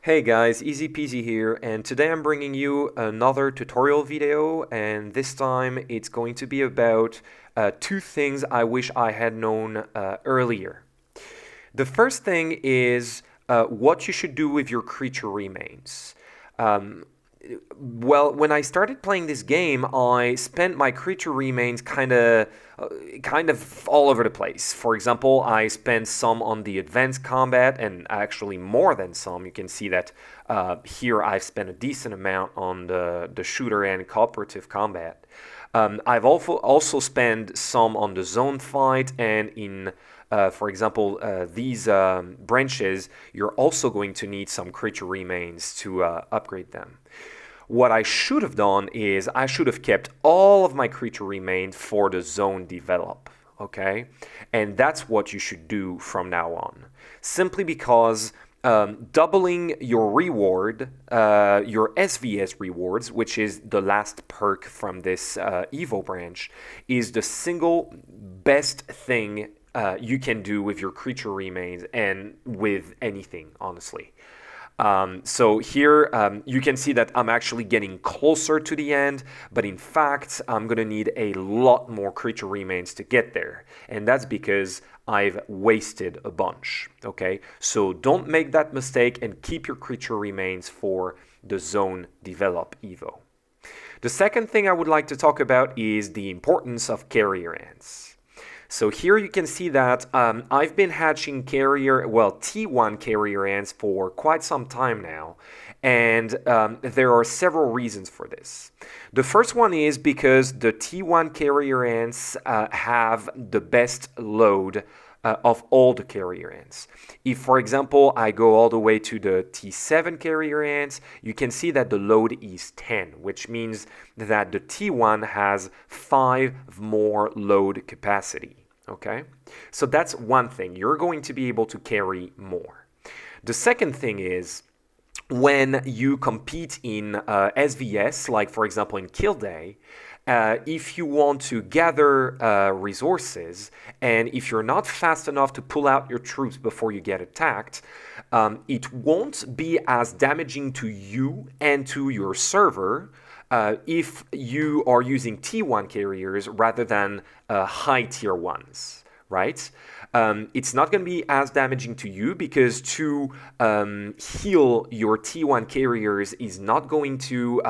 Hey guys, Easy Peasy here, and today I'm bringing you another tutorial video, and this time it's going to be about two things I wish I had known earlier. The first thing is what you should do with your creature remains. Um, well, when I started playing this game, I spent my creature remains kind of all over the place. For example, I spent some on the advanced combat, and actually more than some. You can see that here I've spent a decent amount on the shooter and cooperative combat. I've also spent some on the zone fight and in for example, these branches, you're also going to need some creature remains to upgrade them. What I should have done is I should have kept all of my creature remains for the zone develop, okay? And that's what you should do from now on. Simply because doubling your reward, your SVS rewards, which is the last perk from this Evo branch, is the single best thing you can do with your creature remains and with anything, honestly. So here you can see that I'm actually getting closer to the end, but in fact I'm gonna need a lot more creature remains to get there, and that's because I've wasted a bunch. Okay, so don't make that mistake and keep your creature remains for the zone develop Evo. The second thing I would like to talk about is the importance of carrier ants. So here you can see that I've been hatching T1 carrier ants for quite some time now, and there are several reasons for this. The first one is because the T1 carrier ants have the best load of all the carrier ants. If, for example, I go all the way to the T7 carrier ants, you can see that the load is 10, which means that the T1 has 5 more load capacity. Okay, so that's one thing. You're going to be able to carry more. The second thing is when you compete in SVS, like for example in Kill Day, if you want to gather resources, and if you're not fast enough to pull out your troops before you get attacked, it won't be as damaging to you and to your server if you are using T1 carriers rather than high tier ones, right? It's not going to be as damaging to you because to heal your T1 carriers is not going to,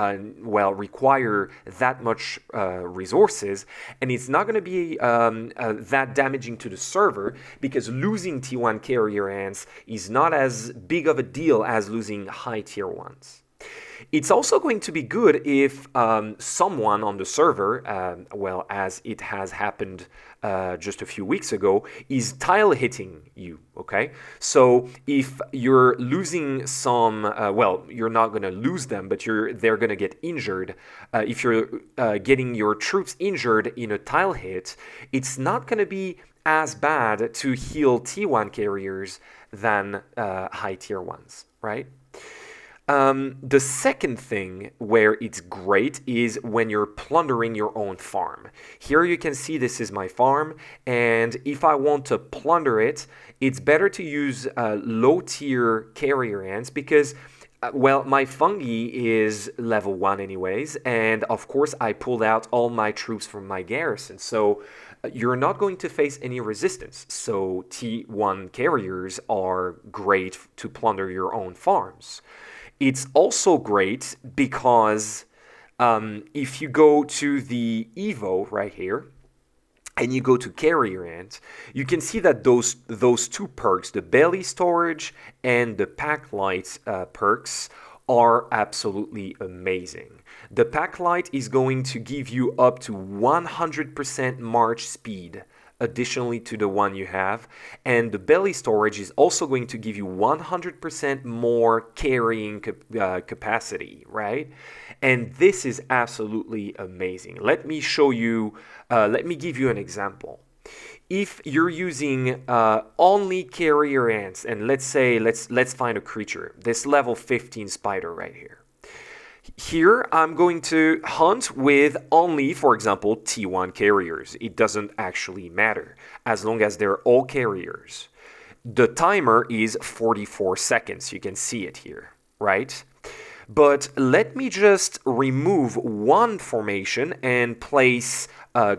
require that much resources, and it's not going to be that damaging to the server because losing T1 carrier ants is not as big of a deal as losing high tier ones. It's also going to be good if someone on the server, as it has happened just a few weeks ago, is tile hitting you, okay? So if you're losing some, you're not going to lose them, but they're going to get injured. If you're getting your troops injured in a tile hit, it's not going to be as bad to heal T1 carriers than high tier ones, right? The second thing where it's great is when you're plundering your own farm. Here you can see this is my farm, and if I want to plunder it, it's better to use low tier carrier ants because my fungi is level 1 anyways, and of course I pulled out all my troops from my garrison, so you're not going to face any resistance. So T1 carriers are great to plunder your own farms. It's also great because if you go to the Evo right here, and you go to carrier ant, you can see that those two perks, the belly storage and the pack light perks, are absolutely amazing. The pack light is going to give you up to 100% march speed additionally to the one you have, and the belly storage is also going to give you 100% more carrying capacity, right? And this is absolutely amazing. Let me show you, let me give you an example. If you're using only carrier ants, and let's find a creature, this level 15 spider right here. Here, I'm going to hunt with only, for example, T1 carriers. It doesn't actually matter, as long as they're all carriers. The timer is 44 seconds. You can see it here. right? But let me just remove one formation and place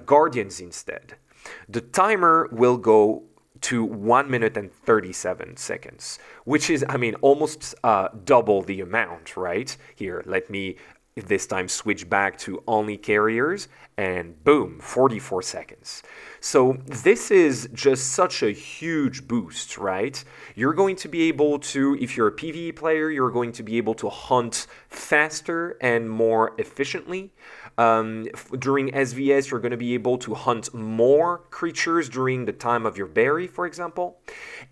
guardians instead. The timer will go to 1 minute and 37 seconds, which is, I mean, almost double the amount, right? Here, let me this time switch back to only carriers, and boom, 44 seconds. So this is just such a huge boost, right? You're going to be able to, if you're a PvE player, you're going to be able to hunt faster and more efficiently. During SVS, you're going to be able to hunt more creatures during the time of your berry, for example.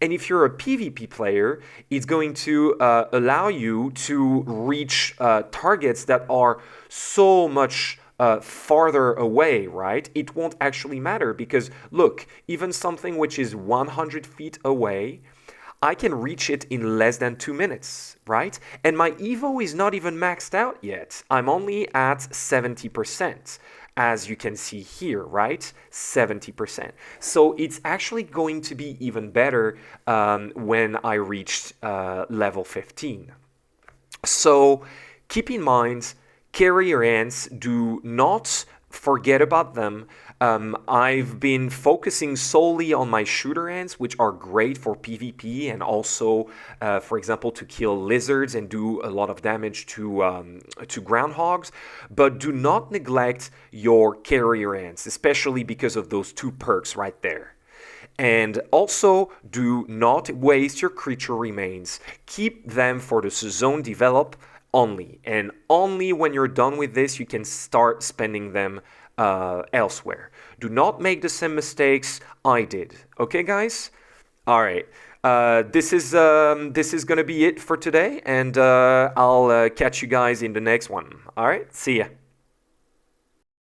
And if you're a PvP player, it's going to allow you to reach targets that are so much farther away, right? It won't actually matter because, look, even something which is 100 feet away, I can reach it in less than 2 minutes, right? And my Evo is not even maxed out yet. I'm only at 70%, as you can see here, right? 70%. So it's actually going to be even better when I reach level 15. So keep in mind, carrier ants, do not forget about them. I've been focusing solely on my shooter ants, which are great for PvP and also, for example, to kill lizards and do a lot of damage to groundhogs. But do not neglect your carrier ants, especially because of those 2 perks right there. And also, do not waste your creature remains. Keep them for the zone develop only. And only when you're done with this, you can start spending them elsewhere. Do not make the same mistakes I did. Okay, guys? All right. This is gonna be it for today, and I'll catch you guys in the next one. All right. See ya.